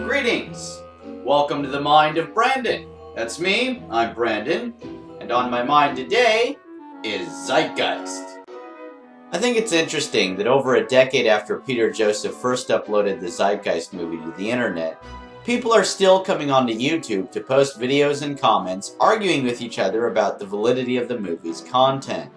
Greetings! Welcome to the Mind of Brandon. That's me, I'm Brandon, and on my mind today is Zeitgeist. I think it's interesting that over a decade after Peter Joseph first uploaded the Zeitgeist movie to the internet, people are still coming onto YouTube to post videos and comments arguing with each other about the validity of the movie's content.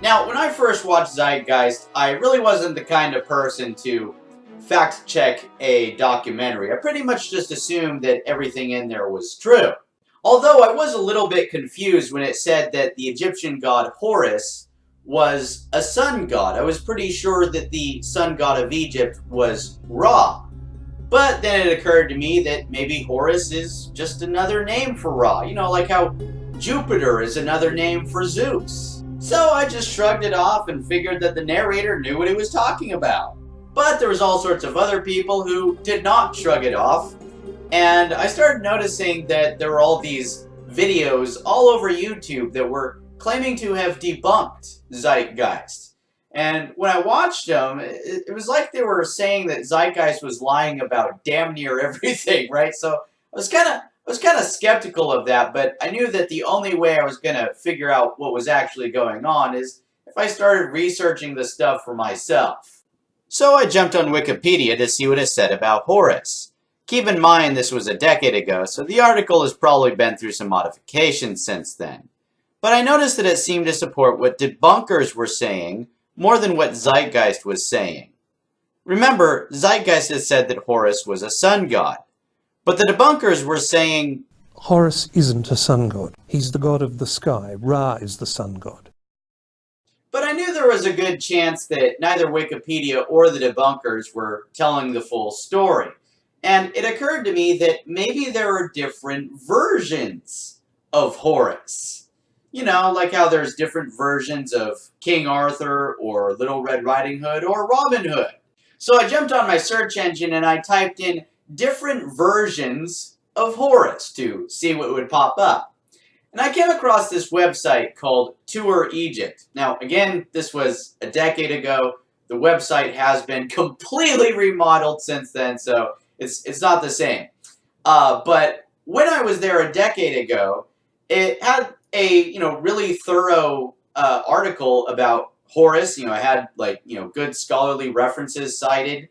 Now, when I first watched Zeitgeist, I really wasn't the kind of person to fact-check a documentary. I pretty much just assumed that everything in there was true. Although I was a little bit confused when it said that the Egyptian god Horus was a sun god. I was pretty sure that the sun god of Egypt was Ra. But then it occurred to me that maybe Horus is just another name for Ra. You know, like how Jupiter is another name for Zeus. So I just shrugged it off and figured that the narrator knew what he was talking about. But there was all sorts of other people who did not shrug it off, and I started noticing that there were all these videos all over YouTube that were claiming to have debunked Zeitgeist. And when I watched them, it was like they were saying that Zeitgeist was lying about damn near everything, right? So I was kind of skeptical of that, but I knew that the only way I was going to figure out what was actually going on is if I started researching the stuff for myself. So I jumped on Wikipedia to see what it said about Horus. Keep in mind this was a decade ago, so the article has probably been through some modifications since then. But I noticed that it seemed to support what debunkers were saying more than what Zeitgeist was saying. Remember, Zeitgeist had said that Horus was a sun god. But the debunkers were saying Horus isn't a sun god. He's the god of the sky. Ra is the sun god. But I knew there was a good chance that neither Wikipedia or the debunkers were telling the full story. And it occurred to me that maybe there are different versions of Horus. You know, like how there's different versions of King Arthur or Little Red Riding Hood or Robin Hood. So I jumped on my search engine and I typed in different versions of Horus to see what would pop up. And I came across this website called Tour Egypt. Now, again, this was a decade ago. The website has been completely remodeled since then, so it's not the same. But when I was there a decade ago, it had a really thorough article about Horus. It had good scholarly references cited,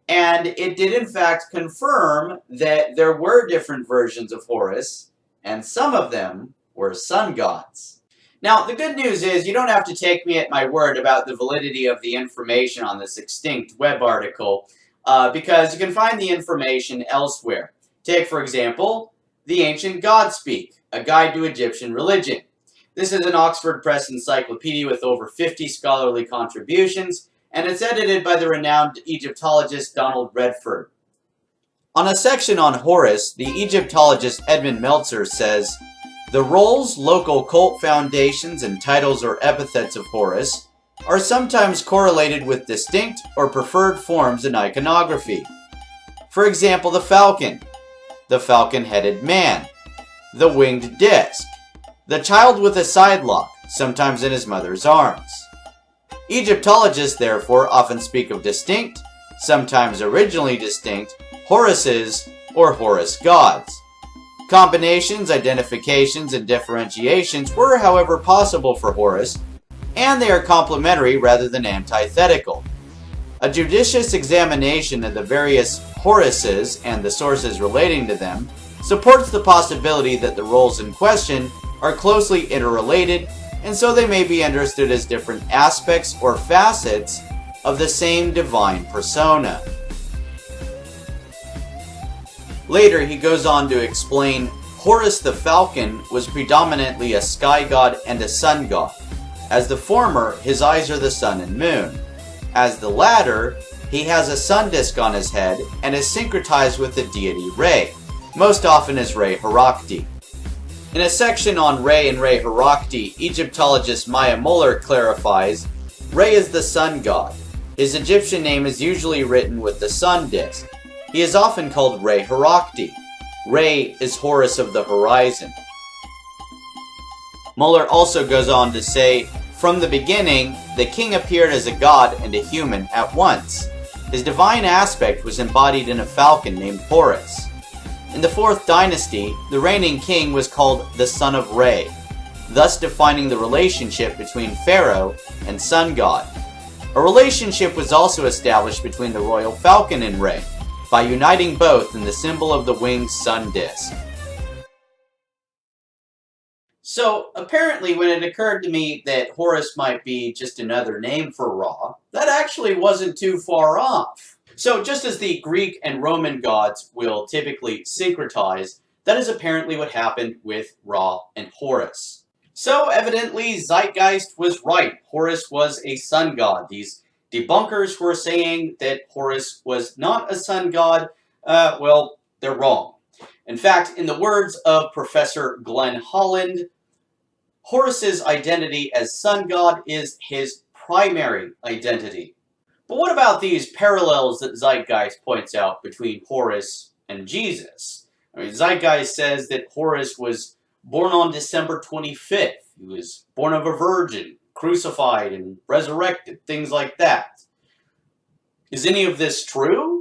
and it did in fact confirm that there were different versions of Horus, and some of them were sun gods. Now, the good news is you don't have to take me at my word about the validity of the information on this extinct web article, because you can find the information elsewhere. Take, for example, The Ancient God Speak, A Guide to Egyptian Religion. This is an Oxford Press encyclopedia with over 50 scholarly contributions, and it's edited by the renowned Egyptologist Donald Redford. On a section on Horus, the Egyptologist Edmund Meltzer says, "The roles, local cult foundations, and titles or epithets of Horus are sometimes correlated with distinct or preferred forms in iconography. For example, the falcon-headed man, the winged disc, the child with a sidelock, sometimes in his mother's arms. Egyptologists, therefore, often speak of distinct, sometimes originally distinct, Horuses or Horus gods. Combinations, identifications, and differentiations were, however, possible for Horus, and they are complementary rather than antithetical. A judicious examination of the various Horuses and the sources relating to them supports the possibility that the roles in question are closely interrelated, and so they may be understood as different aspects or facets of the same divine persona." Later, he goes on to explain Horus the falcon was predominantly a sky god and a sun god. As the former, his eyes are the sun and moon. As the latter, he has a sun disk on his head and is syncretized with the deity Re. most often as Re-Harakti. In a section on Re and Re-Harakti, Egyptologist Maya Muller clarifies, Re is the sun god. His Egyptian name is usually written with the sun disk. He is often called Re-Harakti. Re is Horus of the horizon. Muller also goes on to say, from the beginning, the king appeared as a god and a human at once. His divine aspect was embodied in a falcon named Horus. In the 4th dynasty, the reigning king was called the son of Re, thus defining the relationship between pharaoh and sun god. A relationship was also established between the royal falcon and Re, by uniting both in the symbol of the winged sun disk. So, apparently when it occurred to me that Horus might be just another name for Ra, that actually wasn't too far off. So, just as the Greek and Roman gods will typically syncretize, that is apparently what happened with Ra and Horus. So, evidently, Zeitgeist was right. Horus was a sun god. These debunkers who are saying that Horus was not a sun god, well, they're wrong. In fact, in the words of Professor Glenn Holland, Horus's identity as sun god is his primary identity. But what about these parallels that Zeitgeist points out between Horus and Jesus? I mean, Zeitgeist says that Horus was born on December 25th. He was born of a virgin, crucified and resurrected, things like that. Is any of this true?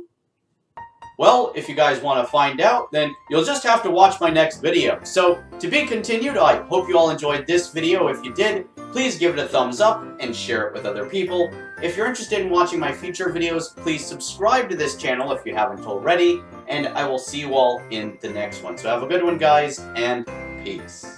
Well, if you guys want to find out, then you'll just have to watch my next video. So, to be continued, I hope you all enjoyed this video. If you did, please give it a thumbs up and share it with other people. If you're interested in watching my future videos, please subscribe to this channel if you haven't already, and I will see you all in the next one. So have a good one, guys, and peace.